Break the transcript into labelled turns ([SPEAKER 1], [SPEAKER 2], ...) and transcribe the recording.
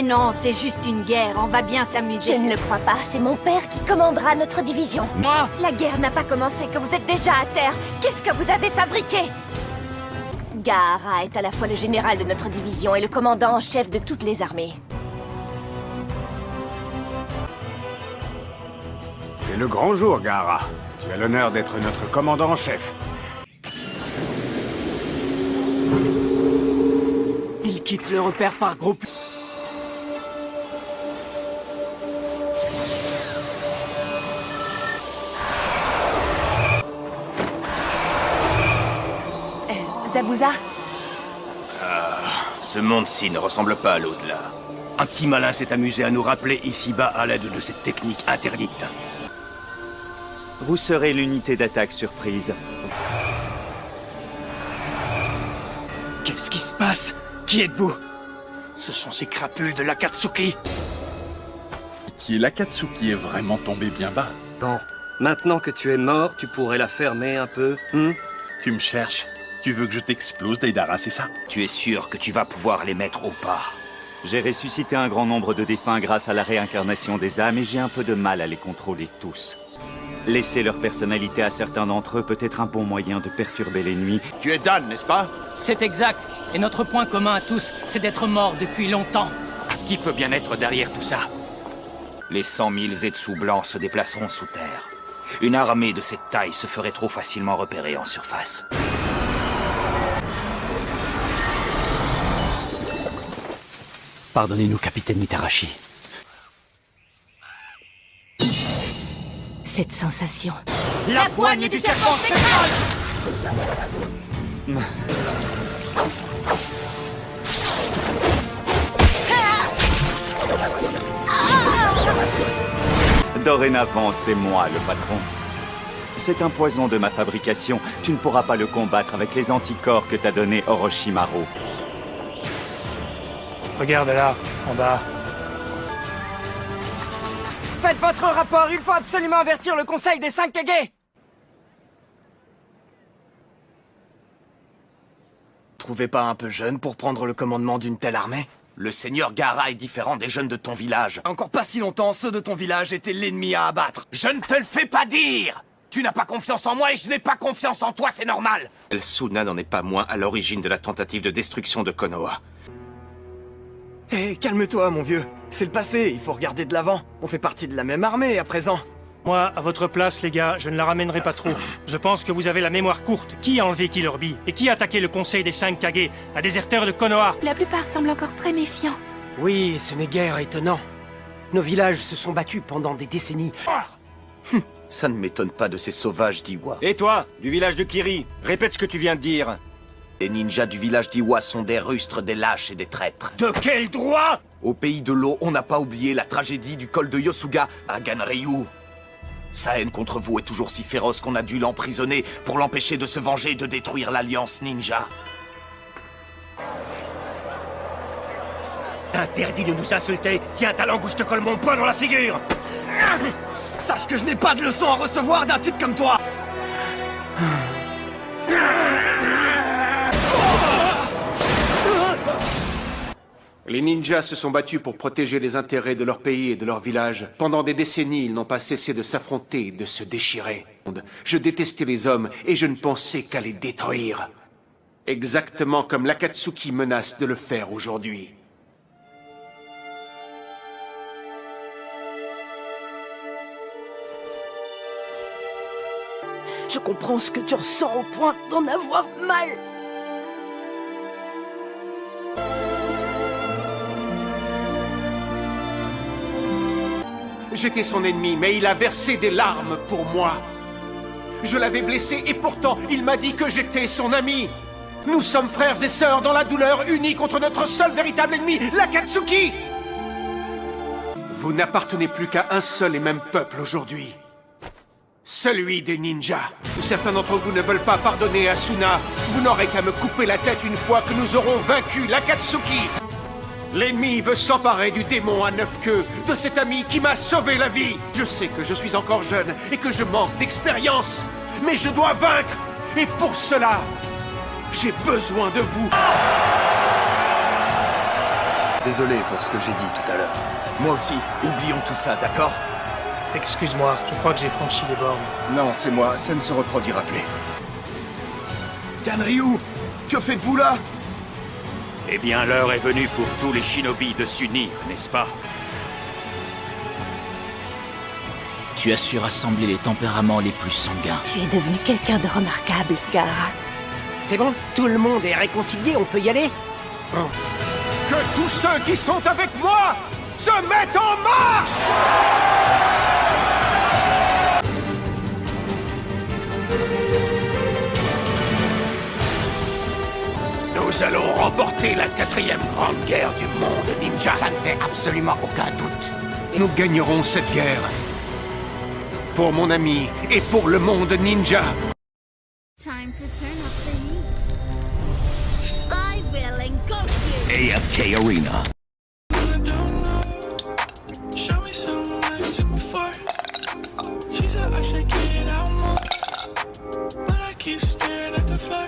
[SPEAKER 1] Non, c'est juste une guerre, on va bien s'amuser.
[SPEAKER 2] Je ne le crois pas, c'est mon père qui commandera notre division.
[SPEAKER 3] Moi?
[SPEAKER 2] La guerre n'a pas commencé, que vous êtes déjà à terre. Qu'est-ce que vous avez fabriqué? Gaara est à la fois le général de notre division et le commandant en chef de toutes les armées.
[SPEAKER 4] C'est le grand jour, Gaara. Tu as l'honneur d'être notre commandant en chef.
[SPEAKER 3] Il quitte le repère par groupe.
[SPEAKER 2] Zabuza?
[SPEAKER 5] Ce monde-ci ne ressemble pas à l'au-delà. Un petit malin s'est amusé à nous rappeler ici-bas à l'aide de cette technique interdite.
[SPEAKER 6] Vous serez l'unité d'attaque surprise.
[SPEAKER 3] Qu'est-ce qui se passe? Qui êtes-vous? Ce sont ces crapules de l'Akatsuki.
[SPEAKER 7] L'Akatsuki est vraiment tombé bien bas.
[SPEAKER 8] Bon, maintenant que tu es mort, tu pourrais la fermer un peu,
[SPEAKER 7] Tu me cherches? Tu veux que je t'explose, Deidara, c'est ça?
[SPEAKER 5] Tu es sûr que tu vas pouvoir les mettre au pas?
[SPEAKER 6] J'ai ressuscité un grand nombre de défunts grâce à la réincarnation des âmes et j'ai un peu de mal à les contrôler tous. Laisser leur personnalité à certains d'entre eux peut être un bon moyen de perturber l'ennemi.
[SPEAKER 5] Tu es Dan, n'est-ce pas?
[SPEAKER 9] C'est exact. Et notre point commun à tous, c'est d'être morts depuis longtemps.
[SPEAKER 5] Qui peut bien être derrière tout ça? Les 100 000 Zetsu blancs se déplaceront sous terre. Une armée de cette taille se ferait trop facilement repérer en surface.
[SPEAKER 3] Pardonnez-nous, capitaine Mitarashi.
[SPEAKER 2] Cette sensation.
[SPEAKER 9] La poigne du serpent spectral!
[SPEAKER 6] Dorénavant, c'est moi le patron. C'est un poison de ma fabrication. Tu ne pourras pas le combattre avec les anticorps que t'a donné Orochimaru.
[SPEAKER 3] Regarde là, en bas. Faites votre rapport, il faut absolument avertir le conseil des 5 Kage! Trouvez pas un peu jeune pour prendre le commandement d'une telle armée?
[SPEAKER 5] Le seigneur Gaara est différent des jeunes de ton village.
[SPEAKER 3] Encore pas si longtemps, ceux de ton village étaient l'ennemi à abattre.
[SPEAKER 5] Je ne te le fais pas dire! Tu n'as pas confiance en moi et je n'ai pas confiance en toi, c'est normal!
[SPEAKER 10] Suna n'en est pas moins à l'origine de la tentative de destruction de Konoha.
[SPEAKER 3] Hé, calme-toi, mon vieux. C'est le passé, il faut regarder de l'avant. On fait partie de la même armée à présent.
[SPEAKER 11] Moi, à votre place, les gars, je ne la ramènerai pas trop. Je pense que vous avez la mémoire courte. Qui a enlevé Killer Bee? Et qui a attaqué le conseil des 5 Kage? Un déserteur de Konoha?
[SPEAKER 2] La plupart semblent encore très méfiants.
[SPEAKER 3] Oui, ce n'est guère étonnant. Nos villages se sont battus pendant des décennies.
[SPEAKER 5] Ça ne m'étonne pas de ces sauvages d'Iwa.
[SPEAKER 8] Et toi, du village de Kiri, répète ce que tu viens de dire.
[SPEAKER 5] Les ninjas du village d'Iwa sont des rustres, des lâches et des traîtres.
[SPEAKER 3] De quel droit?
[SPEAKER 5] Au pays de l'eau, on n'a pas oublié la tragédie du col de Yosuga à Ganryu. Sa haine contre vous est toujours si féroce qu'on a dû l'emprisonner pour l'empêcher de se venger et de détruire l'Alliance Ninja.
[SPEAKER 3] Interdit de nous insulter. Tiens, ta langue ou je te colle mon poing dans la figure. Sache que je n'ai pas de leçon à recevoir d'un type comme toi.
[SPEAKER 12] Les ninjas se sont battus pour protéger les intérêts de leur pays et de leur village. Pendant des décennies, ils n'ont pas cessé de s'affronter et de se déchirer. Je détestais les hommes et je ne pensais qu'à les détruire. Exactement comme l'Akatsuki menace de le faire aujourd'hui.
[SPEAKER 3] Je comprends ce que tu ressens au point d'en avoir mal.
[SPEAKER 12] J'étais son ennemi, mais il a versé des larmes pour moi. Je l'avais blessé et pourtant, il m'a dit que j'étais son ami. Nous sommes frères et sœurs dans la douleur, unis contre notre seul véritable ennemi, l'Akatsuki. Vous n'appartenez plus qu'à un seul et même peuple aujourd'hui. Celui des ninjas. Certains d'entre vous ne veulent pas pardonner à Suna. Vous n'aurez qu'à me couper la tête une fois que nous aurons vaincu l'Akatsuki. L'ennemi veut s'emparer du démon à 9 queues, de cet ami qui m'a sauvé la vie. Je sais que je suis encore jeune et que je manque d'expérience, mais je dois vaincre. Et pour cela, j'ai besoin de vous.
[SPEAKER 8] Désolé pour ce que j'ai dit tout à l'heure.
[SPEAKER 5] Moi aussi, oublions tout ça, d'accord?
[SPEAKER 11] Excuse-moi, je crois que j'ai franchi les bornes.
[SPEAKER 12] Non, c'est moi, ça ne se reproduira plus.
[SPEAKER 5] Ganryu, que faites-vous là?
[SPEAKER 6] Eh bien, l'heure est venue pour tous les shinobi de s'unir, n'est-ce pas?
[SPEAKER 9] Tu as su rassembler les tempéraments les plus sanguins.
[SPEAKER 2] Tu es devenu quelqu'un de remarquable, Gaara.
[SPEAKER 3] C'est bon, tout le monde est réconcilié, on peut y aller?
[SPEAKER 12] Que tous ceux qui sont avec moi se mettent en marche!
[SPEAKER 5] Nous allons remporter la 4e grande guerre du monde ninja.
[SPEAKER 3] Ça ne fait absolument aucun doute.
[SPEAKER 12] Nous gagnerons cette guerre. Pour mon ami et pour le monde ninja.
[SPEAKER 1] Time to turn up the heat. I will engulf you.
[SPEAKER 5] AFK Arena.
[SPEAKER 13] Show me something like Super 4. She said I should get out more, but I keep staring at the floor.